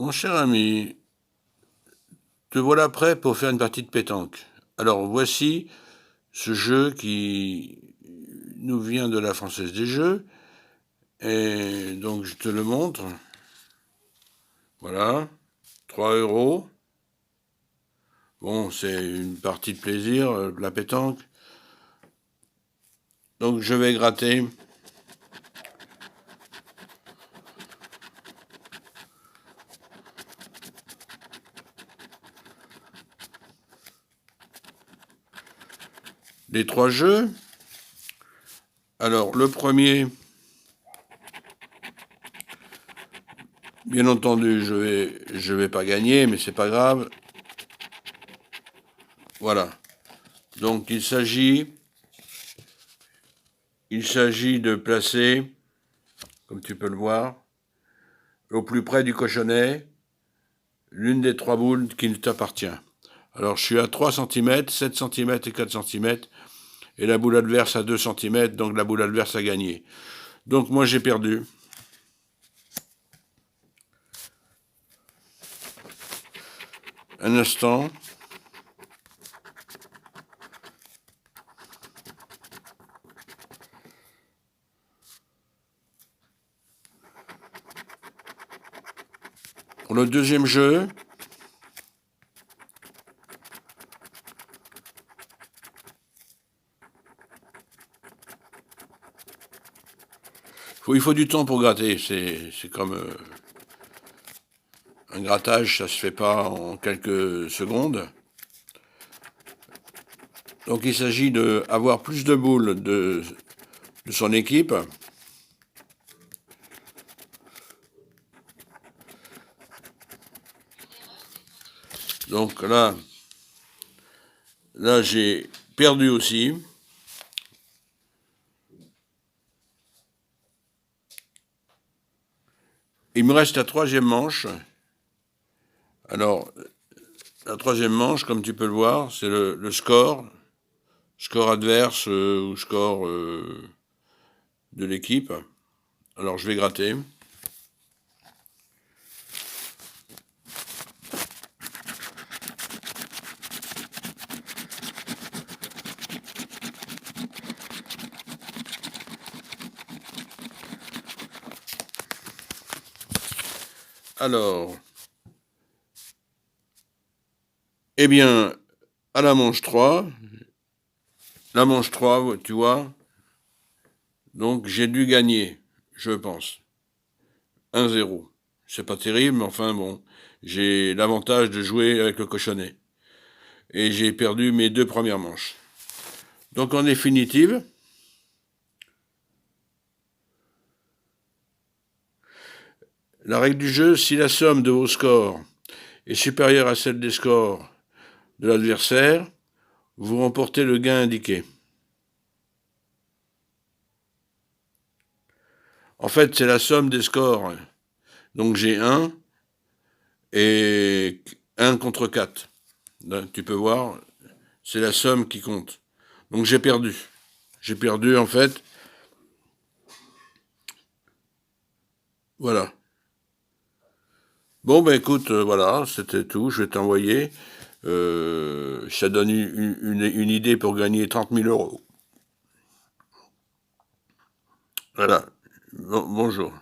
Mon cher ami, te voilà prêt pour faire une partie de pétanque. Alors voici ce jeu qui nous vient de la Française des Jeux. Et donc je te le montre. Voilà, 3 euros. Bon, c'est une partie de plaisir, la pétanque. Donc je vais gratter. Les 3 jeux. Alors le premier, bien entendu, je vais pas gagner, mais c'est pas grave. Voilà. Donc il s'agit de placer, comme tu peux le voir, au plus près du cochonnet, l'une des 3 boules qui t'appartient. Alors je suis à 3 cm, 7 cm et 4 cm, et la boule adverse à 2 cm, donc la boule adverse a gagné. Donc moi j'ai perdu. Un instant. Pour le deuxième jeu, il faut du temps pour gratter. C'est comme un grattage, ça se fait pas en quelques secondes. Donc il s'agit d'avoir plus de boules de son équipe. Donc là j'ai perdu aussi. Il me reste la 3e manche. Alors, la 3e manche, comme tu peux le voir, c'est le score adverse ou score de l'équipe. Alors, je vais gratter. Alors, eh bien, à la manche 3, tu vois, donc j'ai dû gagner, je pense, 1-0. C'est pas terrible, mais enfin bon, j'ai l'avantage de jouer avec le cochonnet. Et j'ai perdu mes 2 premières manches. Donc en définitive, la règle du jeu, si la somme de vos scores est supérieure à celle des scores de l'adversaire, vous remportez le gain indiqué. En fait, c'est la somme des scores. Donc j'ai 1 et 1 contre 4. Là, tu peux voir, c'est la somme qui compte. Donc j'ai perdu. J'ai perdu en fait. Voilà. Bon, ben écoute, voilà, c'était tout. Je vais t'envoyer. Ça donne une idée pour gagner 30 000 euros. Voilà. Bonjour.